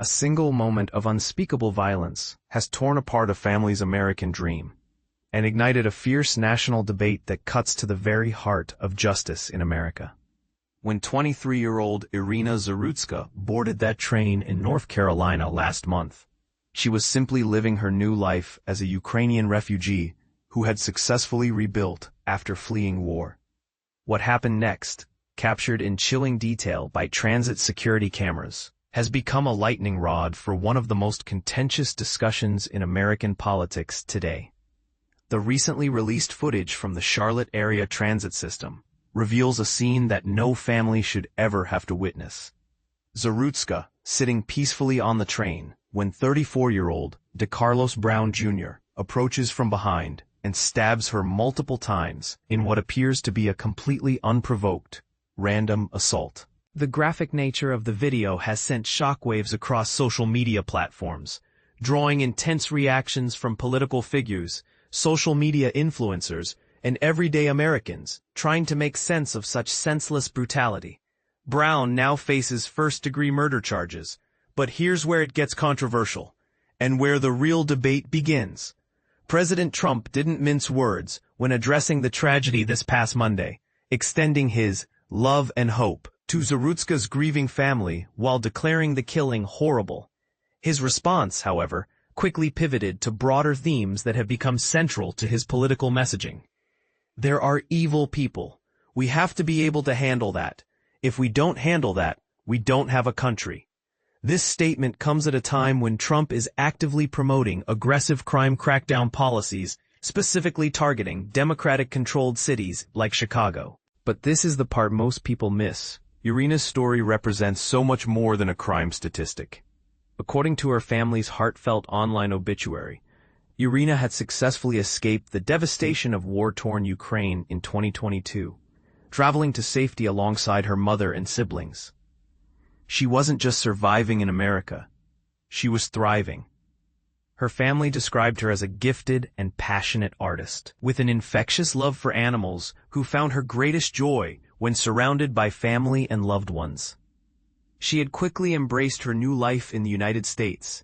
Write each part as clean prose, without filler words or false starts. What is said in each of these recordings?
A single moment of unspeakable violence has torn apart a family's American dream and ignited a fierce national debate that cuts to the very heart of justice in America. When 23-year-old Iryna Zarutska boarded that train in North Carolina last month, she was simply living her new life as a Ukrainian refugee who had successfully rebuilt after fleeing war. What happened next, captured in chilling detail by transit security cameras, has become a lightning rod for one of the most contentious discussions in American politics today. The recently released footage from the Charlotte area transit system reveals a scene that no family should ever have to witness. Zarutska, sitting peacefully on the train, when 34-year-old Decarlos Brown Jr. approaches from behind and stabs her multiple times in what appears to be a completely unprovoked, random assault. The graphic nature of the video has sent shockwaves across social media platforms, drawing intense reactions from political figures, social media influencers, and everyday Americans trying to make sense of such senseless brutality. Brown now faces first-degree murder charges, but here's where it gets controversial, and where the real debate begins. President Trump didn't mince words when addressing the tragedy this past Monday, extending his love and hope to Zarutska's grieving family while declaring the killing horrible. His response, however, quickly pivoted to broader themes that have become central to his political messaging. There are evil people. We have to be able to handle that. If we don't handle that, we don't have a country. This statement comes at a time when Trump is actively promoting aggressive crime crackdown policies, specifically targeting Democratic-controlled cities like Chicago. But this is the part most people miss. Iryna's story represents so much more than a crime statistic. According to her family's heartfelt online obituary, Iryna had successfully escaped the devastation of war-torn Ukraine in 2022, traveling to safety alongside her mother and siblings. She wasn't just surviving in America, she was thriving. Her family described her as a gifted and passionate artist, with an infectious love for animals who found her greatest joy when surrounded by family and loved ones. She had quickly embraced her new life in the United States,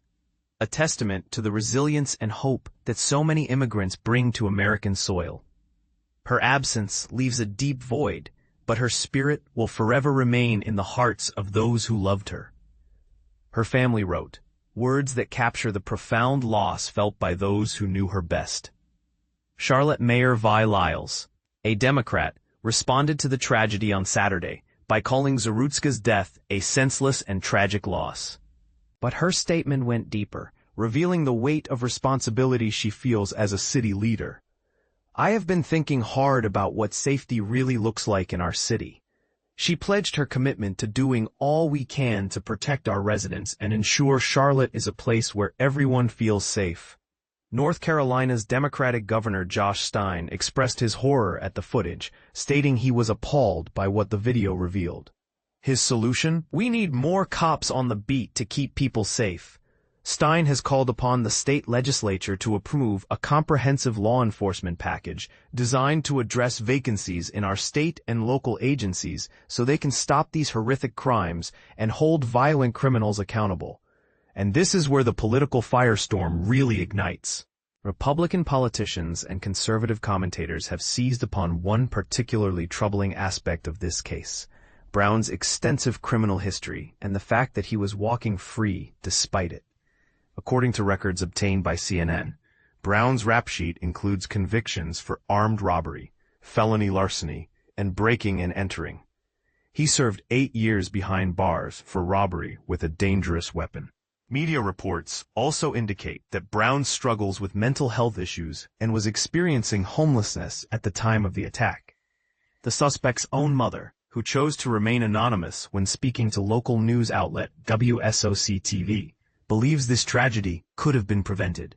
a testament to the resilience and hope that so many immigrants bring to American soil. Her absence leaves a deep void, but her spirit will forever remain in the hearts of those who loved her. Her family wrote, words that capture the profound loss felt by those who knew her best. Charlotte Mayor Vi Lyles, a Democrat, responded to the tragedy on Saturday by calling Zarutska's death a senseless and tragic loss. But her statement went deeper, revealing the weight of responsibility she feels as a city leader. I have been thinking hard about what safety really looks like in our city. She pledged her commitment to doing all we can to protect our residents and ensure Charlotte is a place where everyone feels safe. North Carolina's Democratic Governor Josh Stein expressed his horror at the footage, stating he was appalled by what the video revealed. His solution? We need more cops on the beat to keep people safe. Stein has called upon the state legislature to approve a comprehensive law enforcement package designed to address vacancies in our state and local agencies so they can stop these horrific crimes and hold violent criminals accountable. And this is where the political firestorm really ignites. Republican politicians and conservative commentators have seized upon one particularly troubling aspect of this case: Brown's extensive criminal history and the fact that he was walking free despite it. According to records obtained by CNN, Brown's rap sheet includes convictions for armed robbery, felony larceny, and breaking and entering. He served 8 years behind bars for robbery with a dangerous weapon. Media reports also indicate that Brown struggles with mental health issues and was experiencing homelessness at the time of the attack. The suspect's own mother, who chose to remain anonymous when speaking to local news outlet WSOC-TV, believes this tragedy could have been prevented,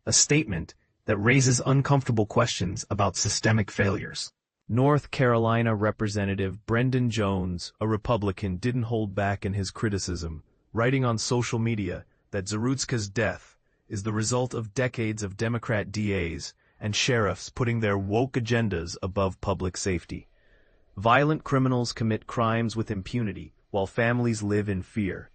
a statement that raises uncomfortable questions about systemic failures. North Carolina Representative Brendan Jones, a Republican, didn't hold back in his criticism, writing on social media that Zarutska's death is the result of decades of Democrat DAs and sheriffs putting their woke agendas above public safety. Violent criminals commit crimes with impunity while families live in fear.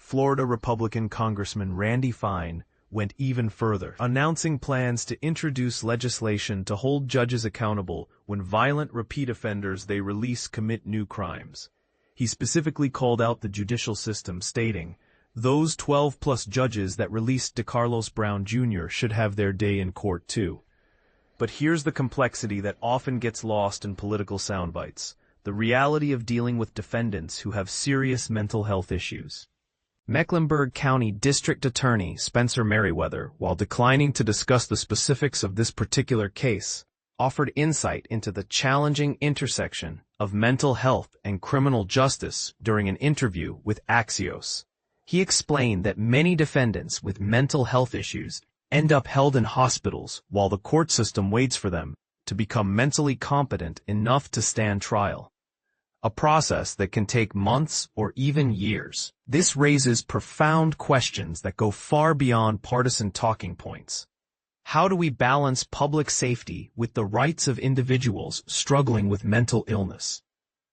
Florida Republican Congressman Randy Fine went even further, announcing plans to introduce legislation to hold judges accountable when violent repeat offenders they release commit new crimes. He specifically called out the judicial system, stating, "Those 12-plus judges that released Decarlos Brown Jr. should have their day in court too." But here's the complexity that often gets lost in political soundbites: the reality of dealing with defendants who have serious mental health issues. Mecklenburg County District Attorney Spencer Merriweather, while declining to discuss the specifics of this particular case, offered insight into the challenging intersection of mental health and criminal justice during an interview with Axios. He explained that many defendants with mental health issues end up held in hospitals while the court system waits for them to become mentally competent enough to stand trial, a process that can take months or even years. This raises profound questions that go far beyond partisan talking points. How do we balance public safety with the rights of individuals struggling with mental illness?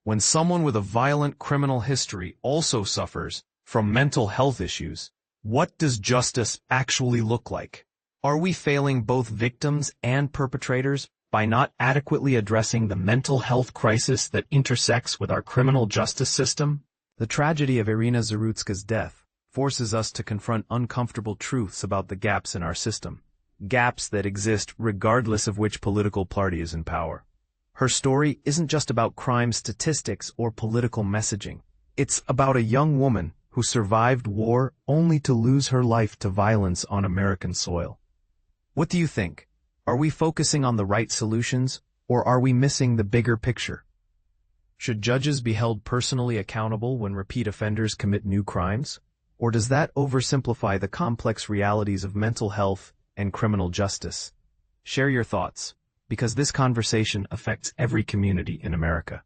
When someone with a violent criminal history also suffers from mental health issues, what does justice actually look like? Are we failing both victims and perpetrators by not adequately addressing the mental health crisis that intersects with our criminal justice system? The tragedy of Iryna Zarutska's death forces us to confront uncomfortable truths about the gaps in our system, gaps that exist regardless of which political party is in power. Her story isn't just about crime statistics or political messaging. It's about a young woman who survived war only to lose her life to violence on American soil. What do you think? Are we focusing on the right solutions, or are we missing the bigger picture? Should judges be held personally accountable when repeat offenders commit new crimes? Or does that oversimplify the complex realities of mental health and criminal justice? Share your thoughts, because this conversation affects every community in America.